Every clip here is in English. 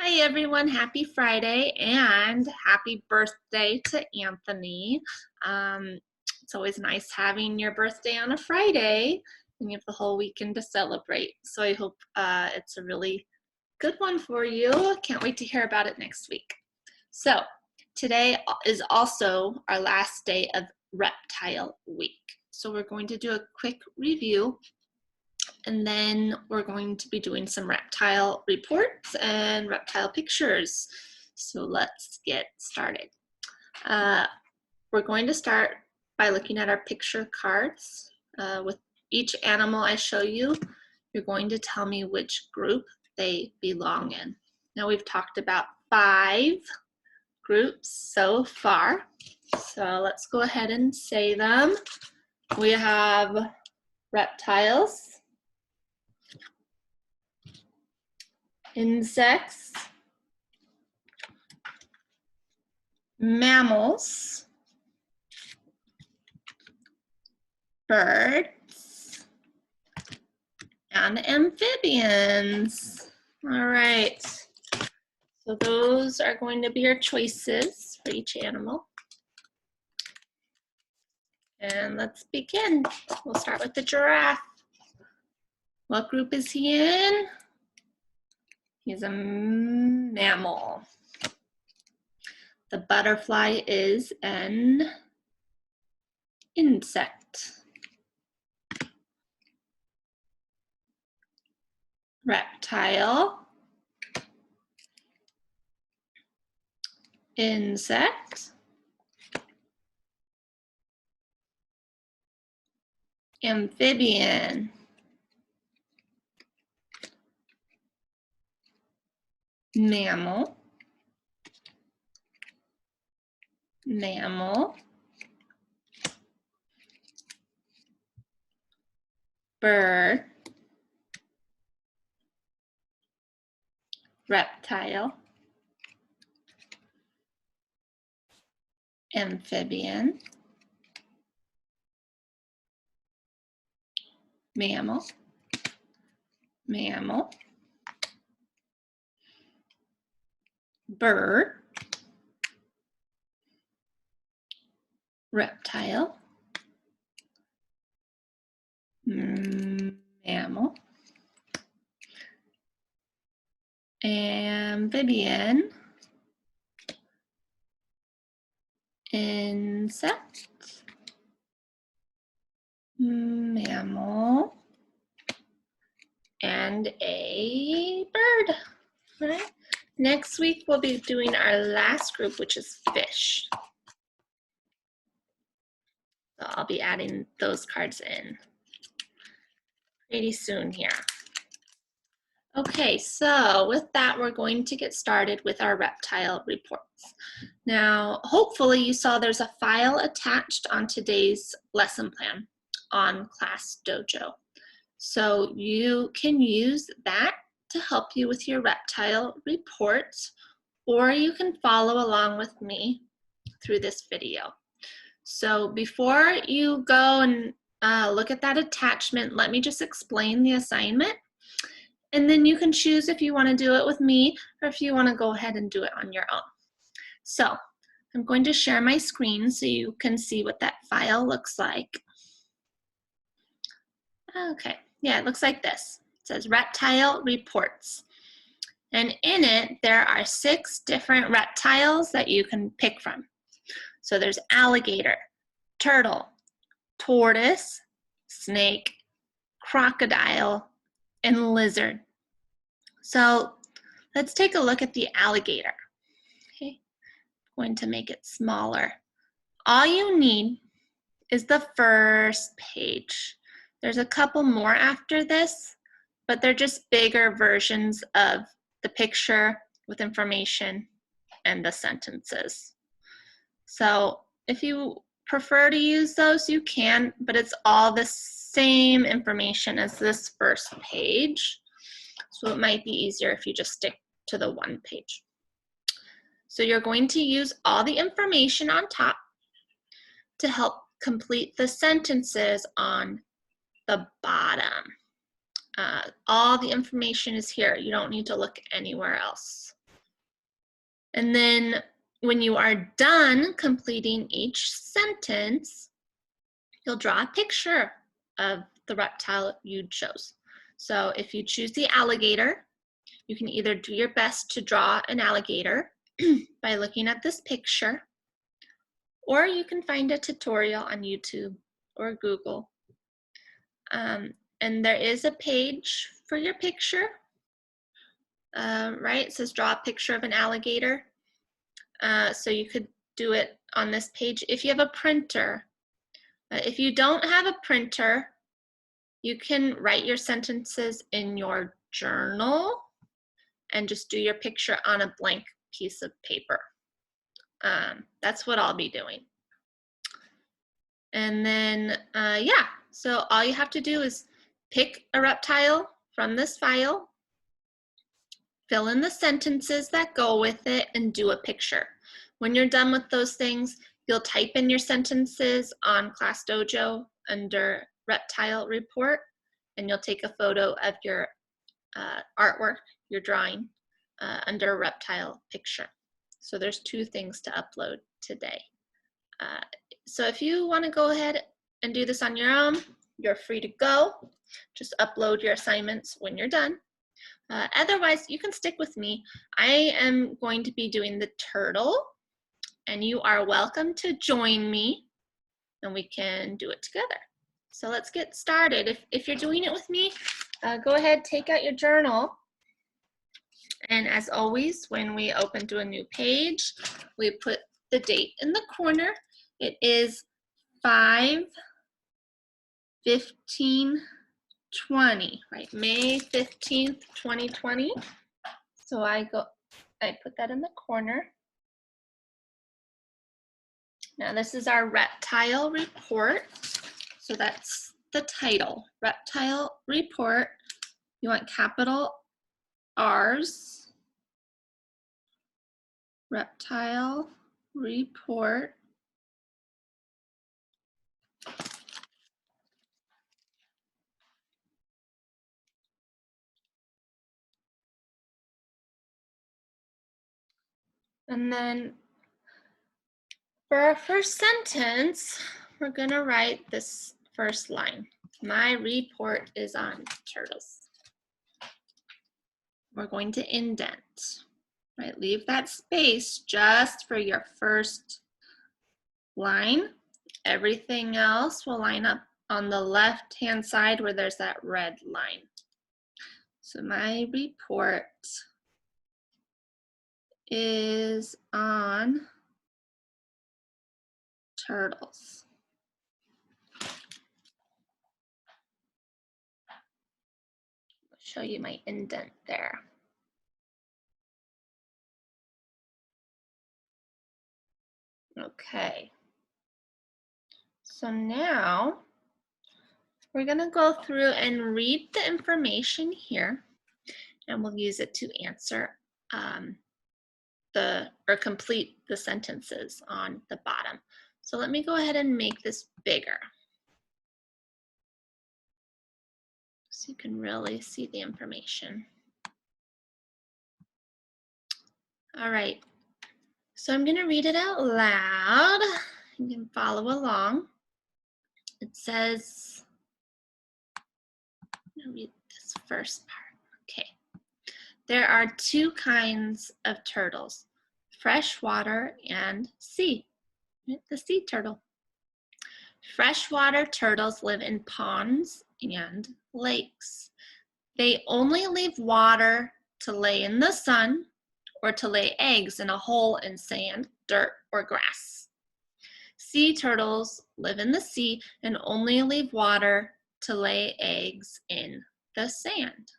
Hi everyone, happy Friday and happy birthday to Anthony. It's always nice having your birthday on a Friday and you have the whole weekend to celebrate. So I hope it's a really good one for you. Can't wait to hear about it next week. So today is also our last day of Reptile Week. So we're going to do a quick review and then we're going to be doing some reptile reports and reptile pictures. So let's get started. We're going to start by looking at our picture cards. With each animal I show you, you're going to tell me which group they belong in. Now we've talked about 5 groups so far. So let's go ahead and say them. We have reptiles, insects, mammals, birds, and amphibians. All right, so those are going to be your choices for each animal. And let's begin. We'll start with the giraffe. What group is he in? He's a mammal. The butterfly is an insect. Reptile, insect, amphibian, mammal, mammal, bird, reptile, amphibian, mammal, mammal, bird, reptile, mammal, amphibian, insect, mammal, and a bird. All right. Next week we'll be doing our last group, which is fish. So I'll be adding those cards in pretty soon here. Okay, so with that, we're going to get started with our reptile reports. Now, hopefully you saw there's a file attached on today's lesson plan on Class Dojo. So you can use that to help you with your reptile reports, or you can follow along with me through this video. So before you go and look at that attachment, let me just explain the assignment. And then you can choose if you want to do it with me or if you want to go ahead and do it on your own. So I'm going to share my screen so you can see what that file looks like. Okay, yeah, it looks like this. It says Reptile Reports. And in it, there are 6 different reptiles that you can pick from. So there's alligator, turtle, tortoise, snake, crocodile, and lizard. So let's take a look at the alligator. Okay, I'm going to make it smaller. All you need is the first page. There's a couple more after this, but they're just bigger versions of the picture with information and the sentences. So if you prefer to use those, you can, but it's all the same information as this first page. So it might be easier if you just stick to the one page. So you're going to use all the information on top to help complete the sentences on the bottom. All the information is here. You don't need to look anywhere else. And then when you are done completing each sentence, you'll draw a picture of the reptile you chose. So if you choose the alligator, you can either do your best to draw an alligator by looking at this picture, or you can find a tutorial on YouTube or Google. And there is a page for your picture, right? It says draw a picture of an alligator. So you could do it on this page if you have a printer. If you don't have a printer, you can write your sentences in your journal and just do your picture on a blank piece of paper. That's what I'll be doing. And then, yeah, so all you have to do is pick a reptile from this file, fill in the sentences that go with it, and do a picture. When you're done with those things, you'll type in your sentences on Class Dojo under Reptile Report, and you'll take a photo of your artwork, your drawing, under reptile picture. So there's 2 things to upload today. So if you want to go ahead and do this on your own, you're free to go. Just upload your assignments when you're done. Otherwise, you can stick with me. I am going to be doing the turtle, and you are welcome to join me, and we can do it together. So let's get started. If you're doing it with me, go ahead, take out your journal. And as always, when we open to a new page, we put the date in the corner. It is 5/15/20, right? May 15th, 2020. So I put that in the corner. Now this is our reptile report. So that's the title, Reptile Report. You want capital R's, Reptile Report. And then for our first sentence, we're gonna write this first line. My report is on turtles. We're going to indent, right? Leave that space just for your first line. Everything else will line up on the left-hand side where there's that red line. So my report is on turtles. I'll show you my indent there. Okay. So now we're going to go through and read the information here, and we'll use it to answer or complete the sentences on the bottom. So let me go ahead and make this bigger so you can really see the information. All right, so I'm going to read it out loud. You can follow along. It says, I'm going to read this first part. Okay. There are 2 kinds of turtles, freshwater and sea. The sea turtle. Freshwater turtles live in ponds and lakes. They only leave water to lay in the sun or to lay eggs in a hole in sand, dirt, or grass. Sea turtles live in the sea and only leave water to lay eggs in the sand.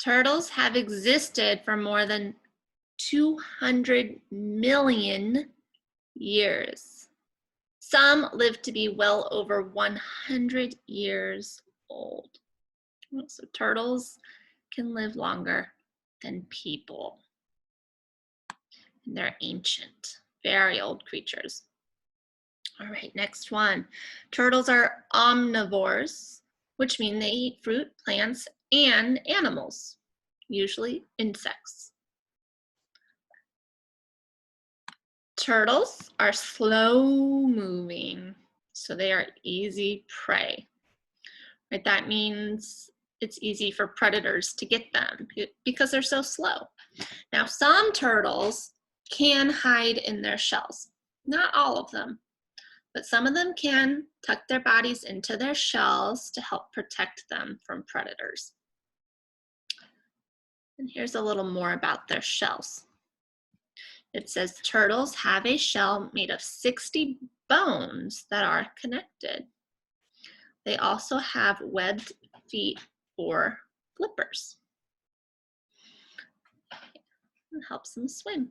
Turtles have existed for more than 200 million years. Some live to be well over 100 years old. So turtles can live longer than people. And they're ancient, very old creatures. All right, next one. Turtles are omnivores, which mean they eat fruit, plants, and animals, usually insects. Turtles are slow moving, so they are easy prey. Right? That means it's easy for predators to get them because they're so slow. Now, some turtles can hide in their shells. Not all of them, but some of them can tuck their bodies into their shells to help protect them from predators. And here's a little more about their shells. It says turtles have a shell made of 60 bones that are connected. They also have webbed feet or flippers. It helps them swim.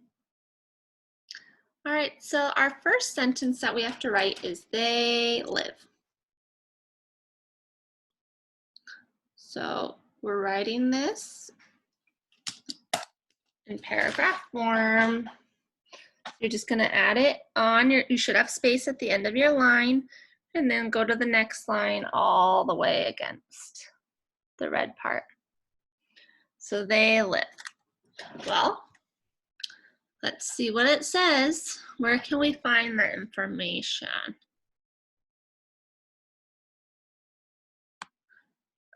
All right, so our first sentence that we have to write is they live. So we're writing this in paragraph form. You're just going to add it on. You should have space at the end of your line, and then go to the next line all the way against the red part. So they live. Well, let's see what it says. Where can we find the information?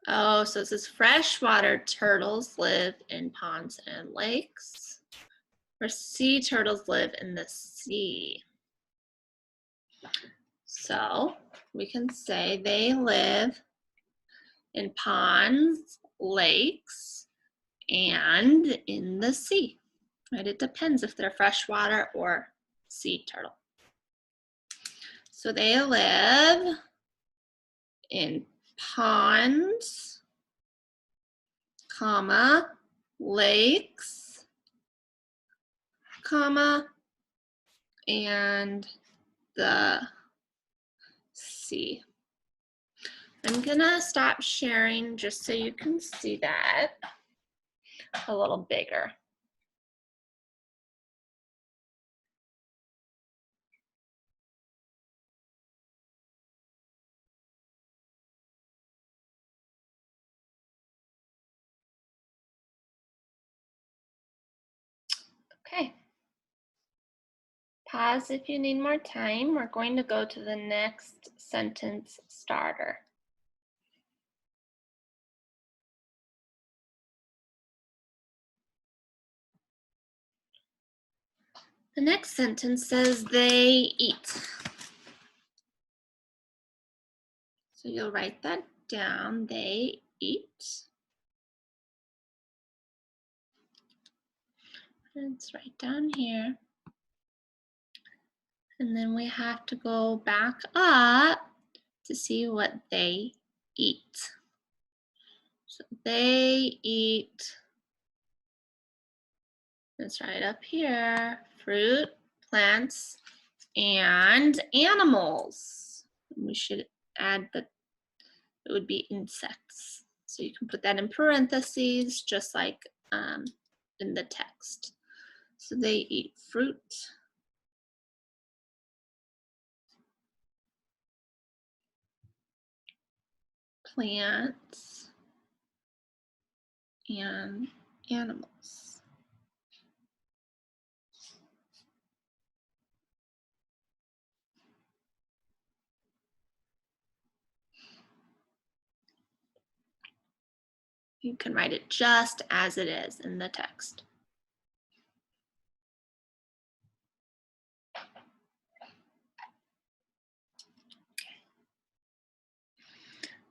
Oh, so it says freshwater turtles live in ponds and lakes, where sea turtles live in the sea. So we can say they live in ponds, lakes, and in the sea. Right? It depends if they're freshwater or sea turtle. So they live in ponds, comma, lakes, comma, and the sea. I'm gonna stop sharing just so you can see that a little bigger. Okay. Pause if you need more time. We're going to go to the next sentence starter. The next sentence says they eat. So you'll write that down. They eat. It's right down here. And then we have to go back up to see what they eat. So they eat, it's right up here, fruit, plants, and animals. We should add that it would be insects. So you can put that in parentheses, just like in the text. So they eat fruit, plants, and animals. You can write it just as it is in the text.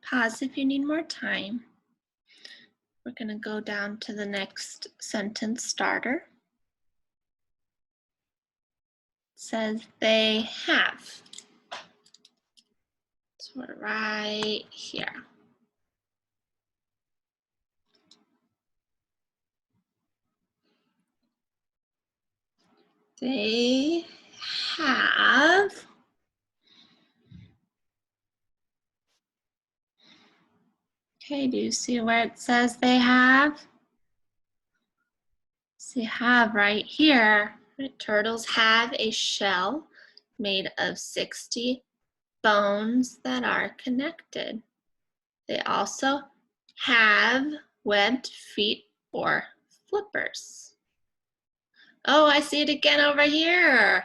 Pause if you need more time. We're going to go down to the next sentence starter. It says they have. So we're right here. They have okay, do you see where it says they have? So you have right here, right? Turtles have a shell made of 60 bones that are connected. They also have webbed feet or flippers? Oh, I see it again over here.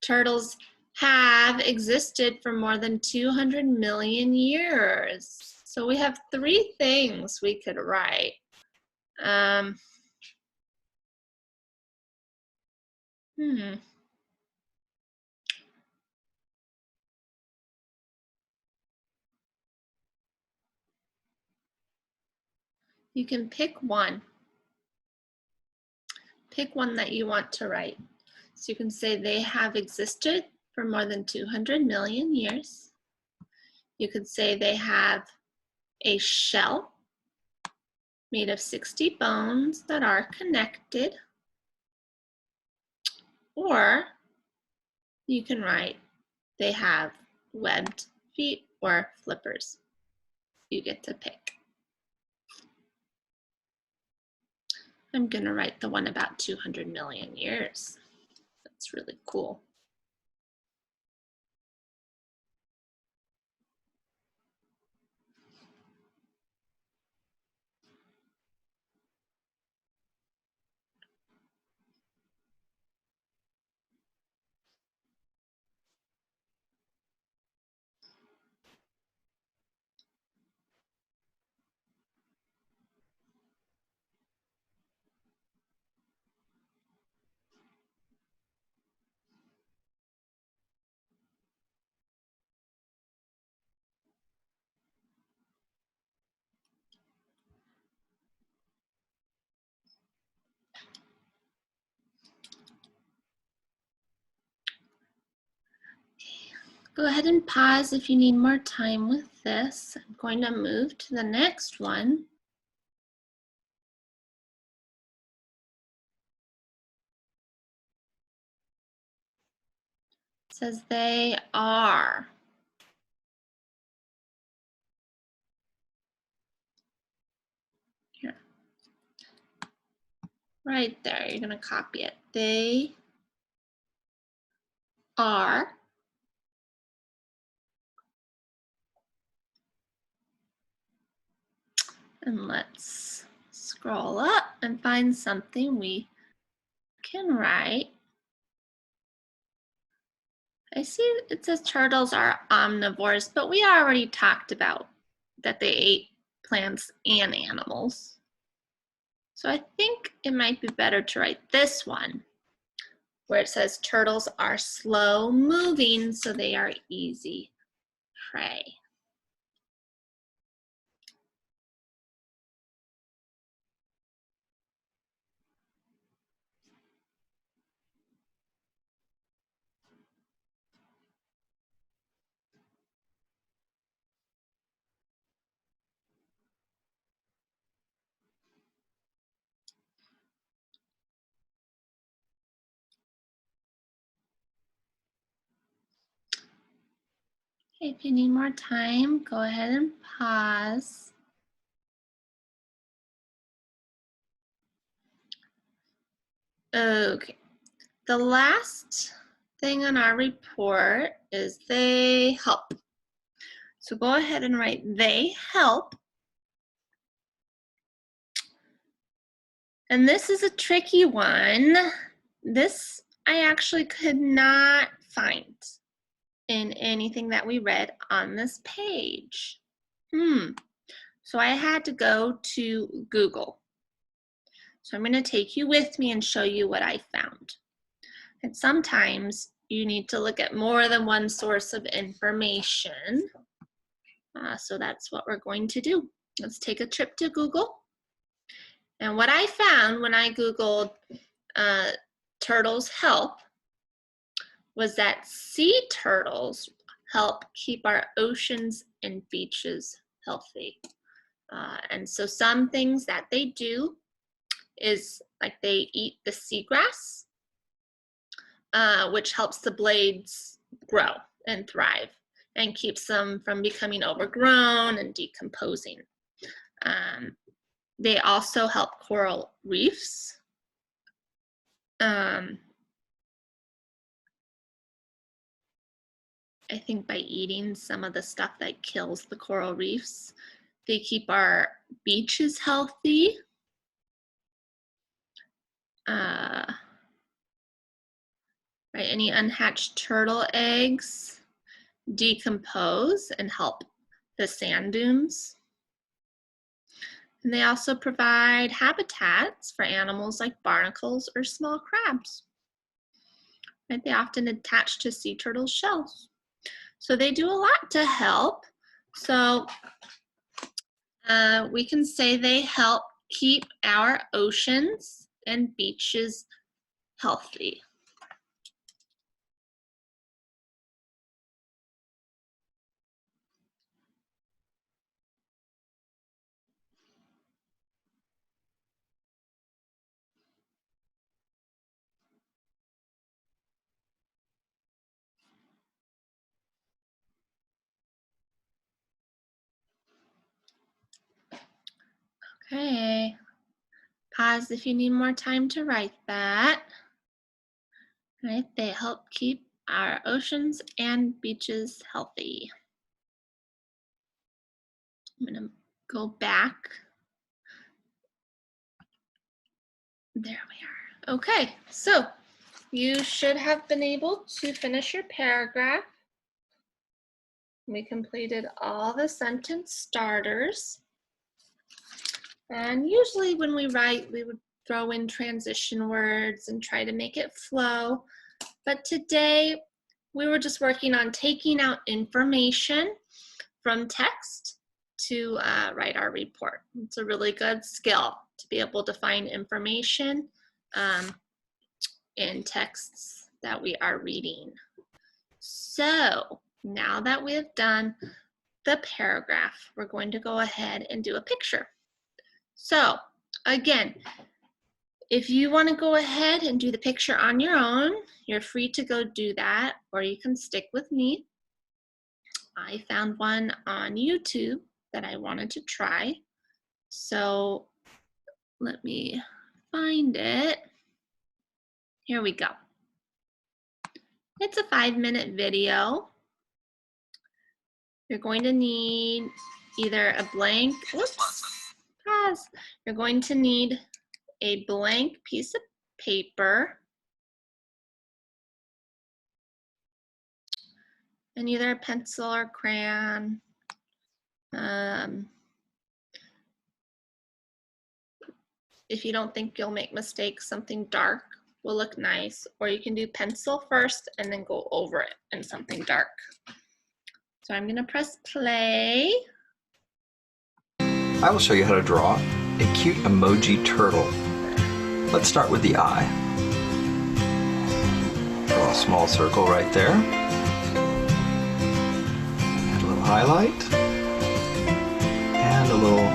Turtles have existed for more than 200 million years. So we have 3 things we could write. You can pick one. Pick one that you want to write. So you can say they have existed for more than 200 million years. You could say they have a shell made of 60 bones that are connected. Or you can write they have webbed feet or flippers. You get to pick. I'm gonna write the one about 200 million years. That's really cool. Go ahead and pause if you need more time with this. I'm going to move to the next one. It says they are. Here. Right there, you're gonna copy it. They are. And let's scroll up and find something we can write. I see it says turtles are omnivores, but we already talked about that they ate plants and animals. So I think it might be better to write this one, where it says turtles are slow moving, so they are easy prey. Okay, if you need more time, go ahead and pause. Okay, the last thing on our report is they help. So go ahead and write they help. And this is a tricky one. This I actually could not find in anything that we read on this page. So I had to go to Google. So I'm going to take you with me and show you what I found. And sometimes you need to look at more than one source of information. So that's what we're going to do. Let's take a trip to Google. And what I found when I Googled turtles help was that sea turtles help keep our oceans and beaches healthy. And so some things that they do is like they eat the seagrass, which helps the blades grow and thrive and keeps them from becoming overgrown and decomposing. They also help coral reefs. I think by eating some of the stuff that kills the coral reefs, They keep our beaches healthy. Right, any unhatched turtle eggs decompose and help the sand dunes. And they also provide habitats for animals like barnacles or small crabs. Right, they often attach to sea turtles' shells. So they do a lot to help. So we can say they help keep our oceans and beaches healthy. Okay, pause if you need more time to write that. Right, they help keep our oceans and beaches healthy. I'm gonna go back. There we are. Okay, so you should have been able to finish your paragraph. We completed all the sentence starters. And usually when we write, we would throw in transition words and try to make it flow. But today, we were just working on taking out information from text to write our report. It's a really good skill to be able to find information in texts that we are reading. So now that we have done the paragraph, we're going to go ahead and do a picture. So again, if you want to go ahead and do the picture on your own, you're free to go do that, or you can stick with me. I found one on YouTube that I wanted to try. So let me find it. Here we go. It's a 5-minute video. You're going to need either a blank, whoops, pause. You're going to need a blank piece of paper and either a pencil or crayon. If you don't think you'll make mistakes, something dark will look nice, or you can do pencil first and then go over it in something dark. So I'm gonna press play. I will show you how to draw a cute emoji turtle. Let's start with the eye. Draw a small circle right there. Add a little highlight. And a little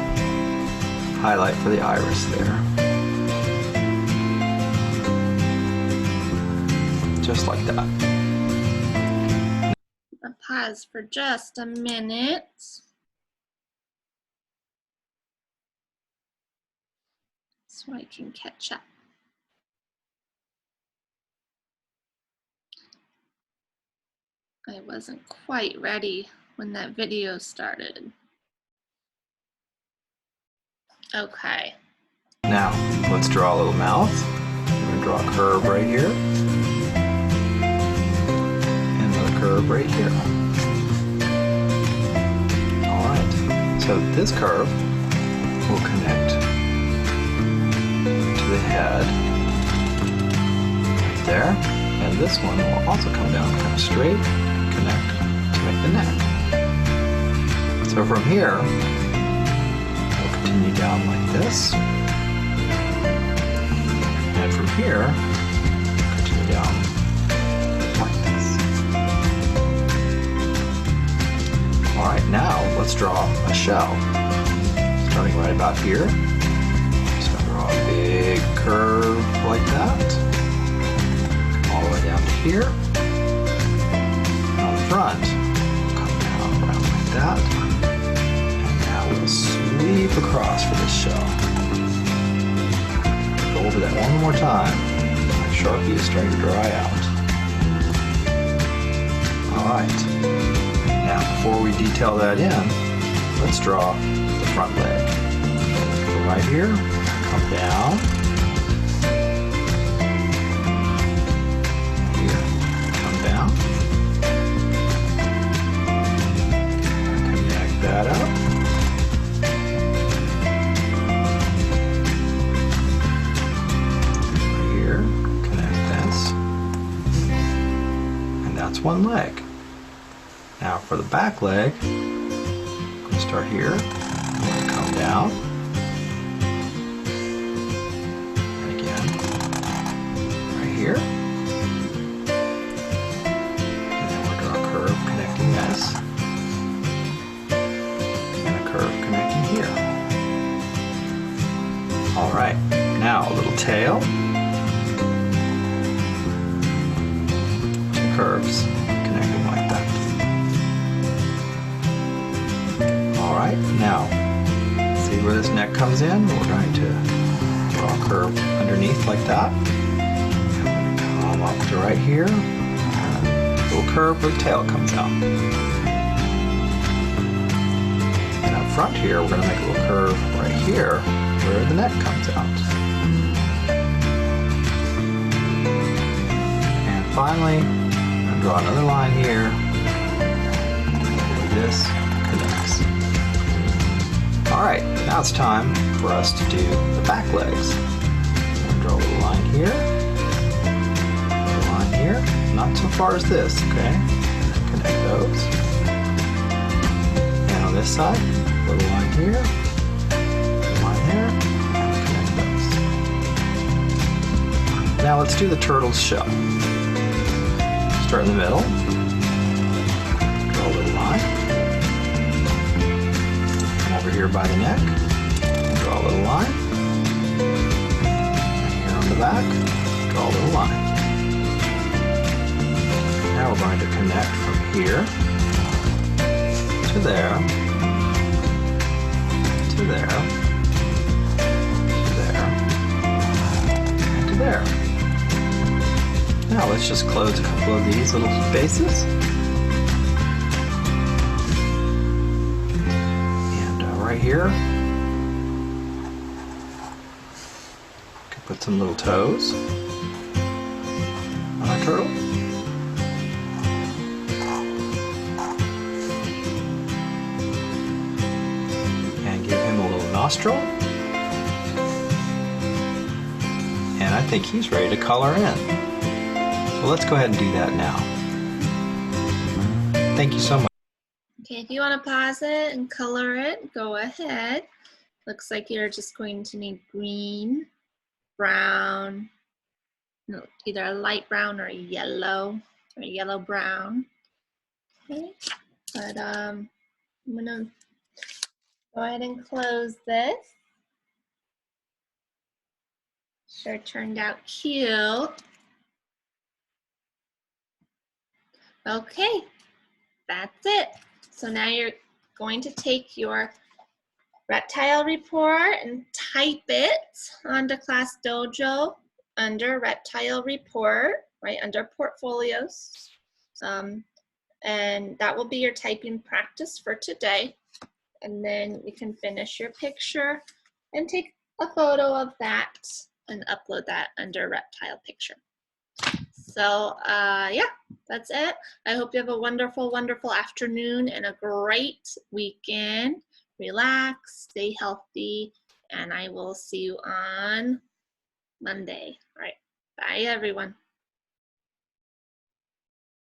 highlight for the iris there. Just like that. I'll pause for just a minute. So I can catch up. I wasn't quite ready when that video started. Okay. Now, let's draw a little mouth. We're going to draw a curve right here. And another curve right here. Alright, so this curve will connect to the head right there. And this one will also come down kind of straight, connect to make the neck. So from here, continue down like this, and from here, continue down like this. Alright, now let's draw a shell. Starting right about here, just going to draw a big curve like that, all the way down to here. And on the front, come down around like that. We'll sweep across for this shell. Go over that one more time. My Sharpie is starting to dry out. Alright. Now, before we detail that in, let's draw the front leg. Go right here, come down. Here, come down. Connect that up. Right here, connect this. And that's one leg. Now for the back leg, I'm going to start here, I'm going to come down, and again, right here, and then we'll draw a curve connecting this, and a curve connecting here. Alright, now a little tail, 2 curves connecting like that. Alright, now, see where this neck comes in? We're going to draw a curve underneath like that. Come up to right here. A little curve where the tail comes out. And up front here, we're going to make a little curve right here where the neck comes out. And finally, I'm going to draw another line here where this connects. Alright, now it's time for us to do the back legs. Draw a little line here, a little line here, not so far as this, okay? Connect those. And on this side, a little line here, a little line there, and connect those. Now let's do the turtle's shell. Start in the middle, draw a little line. Over here by the neck, draw a little line. And here on the back, draw a little line. Now we're going to connect from here to there, to there, to there, and to there. Now let's just close a couple of these little spaces. Right here, could put some little toes on our turtle. And give him a little nostril. And I think he's ready to color in. So let's go ahead and do that now. Thank you so much. Okay, if you want to pause it and color it, go ahead. Looks like you're just going to need green, brown, no, either a light brown or yellow brown. Okay, but I'm gonna go ahead and close this. Sure turned out cute. Okay, that's it. So now you're going to take your Reptile Report and type it onto Class Dojo under Reptile Report, right under Portfolios. And that will be your typing practice for today. And then you can finish your picture and take a photo of that and upload that under Reptile Picture. So yeah, that's it. I hope you have a wonderful, wonderful afternoon and a great weekend. Relax, stay healthy, and I will see you on Monday. All right, bye everyone.